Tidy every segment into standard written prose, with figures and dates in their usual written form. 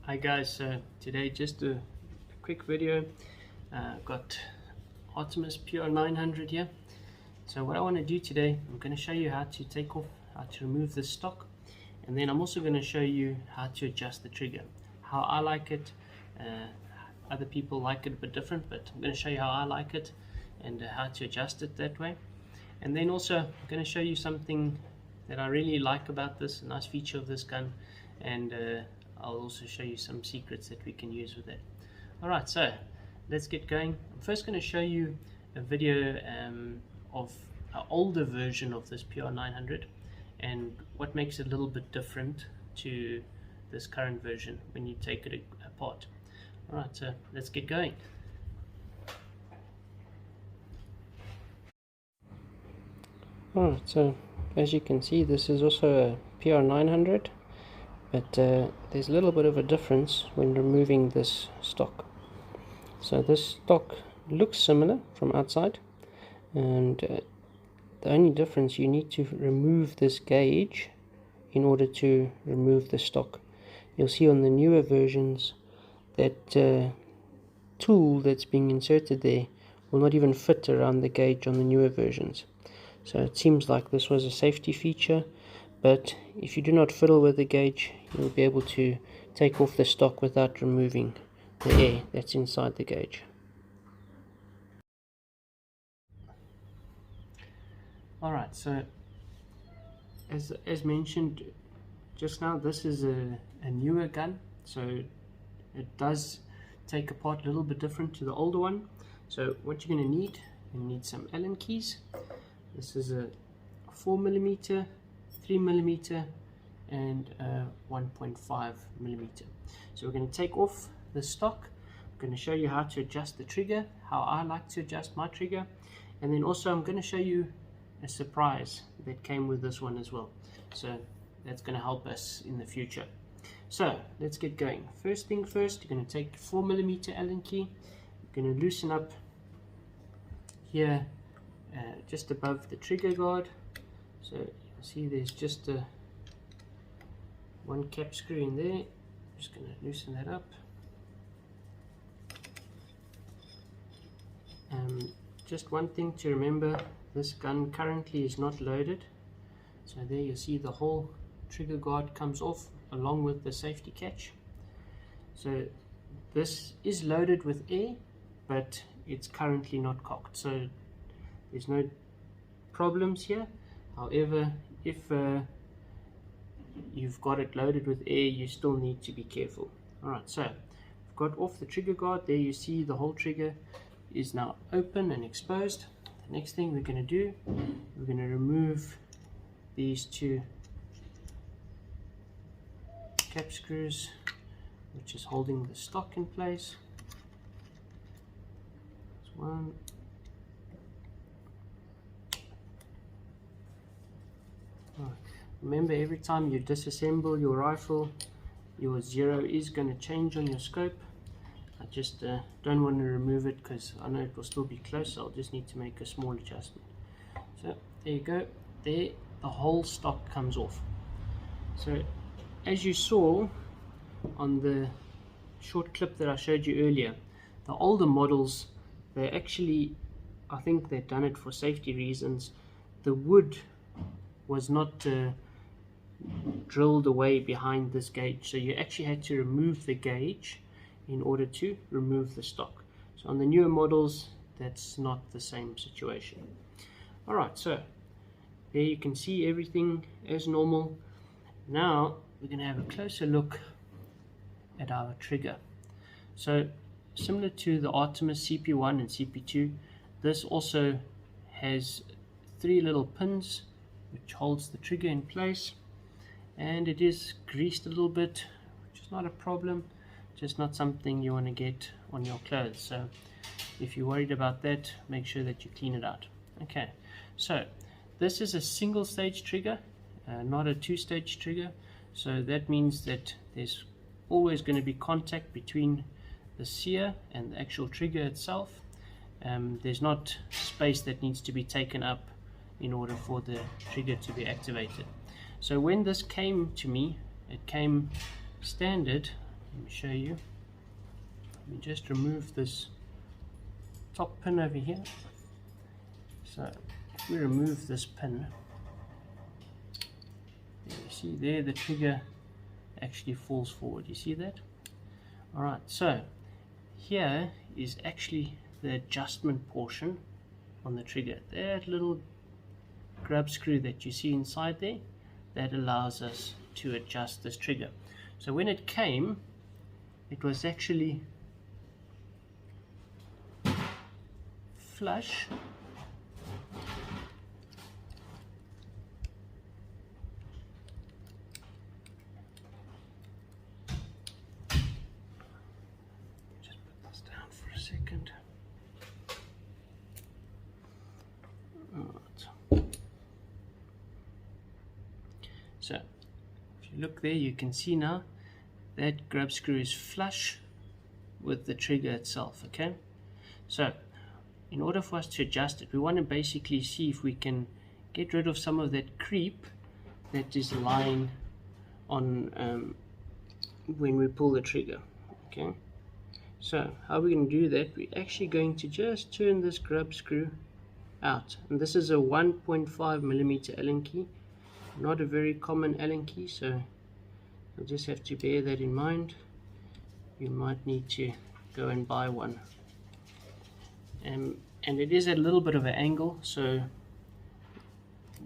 Hi guys, so today just a quick video. Got Artemis PR900 here. So what I want to do today, I'm going to show you how to take off, how to remove this stock, and then I'm also going to show you how to adjust the trigger. How I like it, other people like it a bit different, but I'm going to show you how I like it and how to adjust it that way. And then also I'm going to show you something that I really like about this, a nice feature of this gun, and I'll also show you some secrets that we can use with it. Alright, so let's get going. I'm first going to show you a video of an older version of this PR900 and what makes it a little bit different to this current version when you take it apart. Alright, so let's get going. Alright, so as you can see, this is also a PR900. But there's a little bit of a difference when removing this stock. So this stock looks similar from outside, and the only difference, you need to remove this gauge in order to remove the stock. You'll see on the newer versions that tool that's being inserted there will not even fit around the gauge on the newer versions. So it seems like this was a safety feature, but if you do not fiddle with the gauge, you'll be able to take off the stock without removing the air that's inside the gauge. Alright, so as mentioned just now, this is a newer gun, so it does take apart a little bit different to the older one. So what you're going to need, you need some Allen keys. This is a 4mm, 3mm and 1.5mm. So we're going to take off the stock. I'm going to show you how to adjust the trigger, how I like to adjust my trigger, and then also I'm going to show you a surprise that came with this one as well. So that's going to help us in the future. So let's get going. First thing first, you're going to take 4mm Allen key. You're going to loosen up here just above the trigger guard. So see, there's just one cap screw in there. I'm just going to loosen that up. Just one thing to remember, this gun currently is not loaded. So there you see the whole trigger guard comes off along with the safety catch. So this is loaded with air, but it's currently not cocked. So there's no problems here. However, if you've got it loaded with air, you still need to be careful. Alright, so I've got off the trigger guard. There you see the whole trigger is now open and exposed. The next thing we're going to do, we're going to remove these two cap screws, which is holding the stock in place. There's one. Remember, every time you disassemble your rifle, your zero is going to change on your scope. I just don't want to remove it because I know it will still be close, so I'll just need to make a small adjustment. So there you go, there the whole stock comes off. So as you saw on the short clip that I showed you earlier, the older models, they actually, I think they've done it for safety reasons, the wood was not drilled away behind this gauge, so you actually had to remove the gauge in order to remove the stock. So on the newer models, that's not the same situation. Alright, so there you can see everything as normal. Now we're going to have a closer look at our trigger. So similar to the Artemis CP1 and CP2, this also has 3 little pins which holds the trigger in place, and it is greased a little bit, which is not a problem, just not something you want to get on your clothes. So if you're worried about that, make sure that you clean it out. Okay, so this is a single stage trigger, not a 2-stage trigger. So that means that there's always going to be contact between the sear and the actual trigger itself. There's not space that needs to be taken up in order for the trigger to be activated. So when this came to me, it came standard Let me show you. Let me just remove this top pin over here. So if we remove this pin, you see there the trigger actually falls forward. You see that? Alright, so here is actually the adjustment portion on the trigger. That little grub screw that you see inside there, that allows us to adjust this trigger. So when it came, it was actually flush just put this down for a second. Alright. So if you look there, you can see now that grub screw is flush with the trigger itself. Okay, so in order for us to adjust it, we want to basically see if we can get rid of some of that creep that is lying on when we pull the trigger. Okay, so how are we going to do that? We're actually going to just turn this grub screw out, and this is a 1.5mm Allen key, not a very common Allen key, so you'll just have to bear that in mind. You might need to go and buy one. And it is a little bit of an angle, so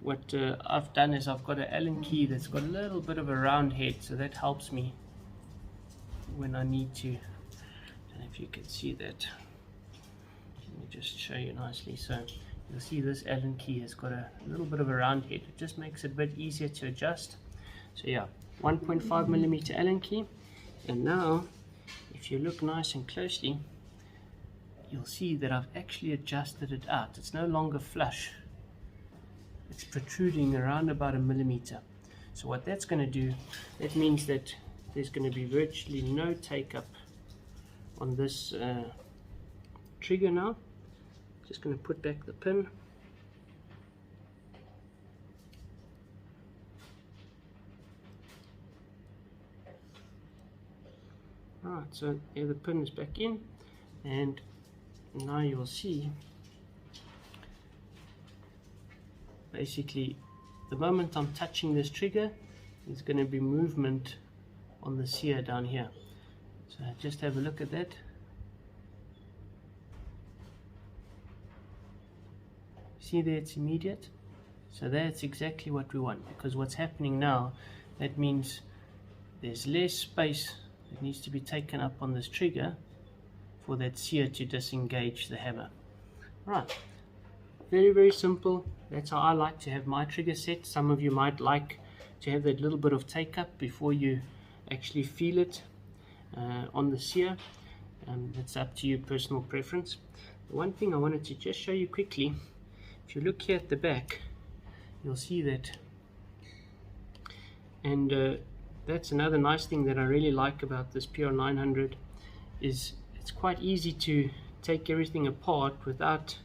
what I've done is I've got an Allen key that's got a little bit of a round head, so that helps me when I need to. I don't know if you can see that. Let me just show you nicely. So you'll see this Allen key has got a little bit of a round head. It just makes it a bit easier to adjust. So yeah, 1.5mm Allen key. And now if you look nice and closely, you'll see that I've actually adjusted it out. It's no longer flush. It's protruding around about 1 millimeter. So what that's going to do, that means that there's going to be virtually no take up on this trigger now. Just going to put back the pin. Alright, so here the pin is back in, and now you'll see basically the moment I'm touching this trigger, there's going to be movement on the sear down here. So just have a look at that. See there, it's immediate. So that's exactly what we want, because what's happening now, that means there's less space that needs to be taken up on this trigger for that sear to disengage the hammer. Right, very, very simple. That's how I like to have my trigger set. Some of you might like to have that little bit of take up before you actually feel it on the sear. It's up to you, personal preference. The one thing I wanted to just show you quickly, if you look here at the back, you'll see that, and that's another nice thing that I really like about this PR900, is it's quite easy to take everything apart without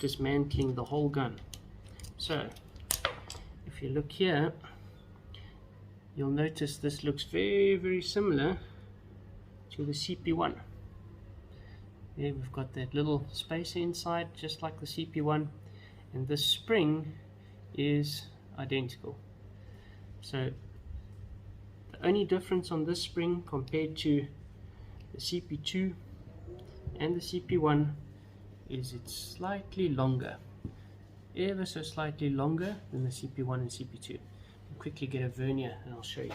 dismantling the whole gun. So if you look here, you'll notice this looks very, very similar to the CP1. There we've got that little spacer inside, just like the CP1, and this spring is identical. So the only difference on this spring compared to the CP2 and the CP1 is it's slightly longer, ever so slightly longer than the CP1 and CP2. I'll quickly get a vernier and I'll show you.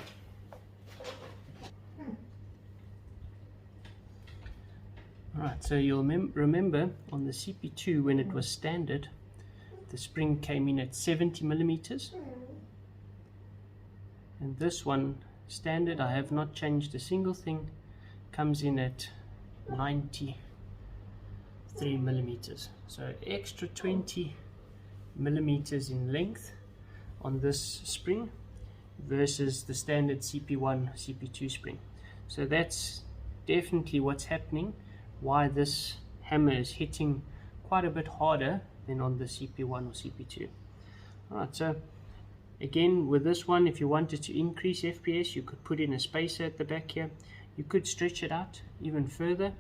Alright, so you'll remember on the CP2, when it was standard, the spring came in at 70 millimeters, and this one standard, I have not changed a single thing, comes in at 93 millimeters. So extra 20 millimeters in length on this spring versus the standard CP1, CP2 spring. So that's definitely what's happening, why this hammer is hitting quite a bit harder than on the CP1 or CP2. Alright, so Again, with this one, if you wanted to increase FPS, you could put in a spacer at the back here. You could stretch it out even further,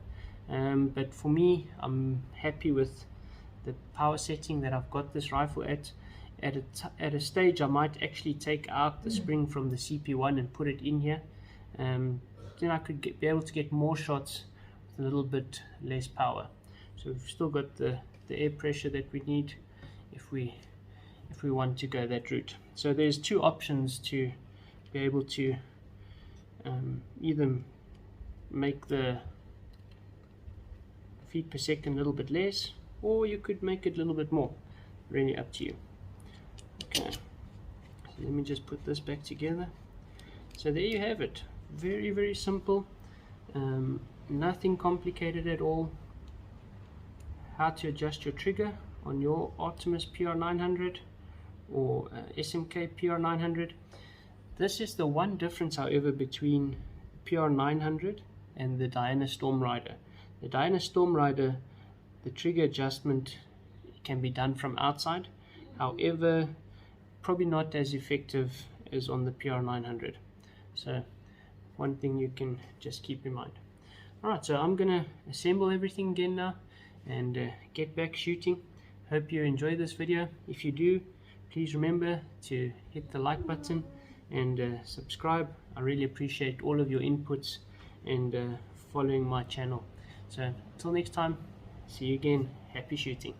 but for me, I'm happy with the power setting that I've got this rifle at. At a stage, I might actually take out the spring from the CP1 and put it in here. Then I could be able to get more shots with a little bit less power. So we've still got the air pressure that we need if we want to go that route. So there's two options to be able to either make the feet per second a little bit less, or you could make it a little bit more. Really up to you. Okay, so let me just put this back together. So there you have it. Very, very simple. Nothing complicated at all. How to adjust your trigger on your Artemis PR900 or SMK PR900. This is the one difference, however, between PR900 and the Diana Storm Rider. The Diana Storm Rider, the trigger adjustment can be done from outside. However, probably not as effective as on the PR900. So one thing you can just keep in mind. Alright, so I'm gonna assemble everything again now and get back shooting. Hope you enjoy this video. If you do, please remember to hit the like button and subscribe. I really appreciate all of your inputs and following my channel. So until next time, see you again. Happy shooting.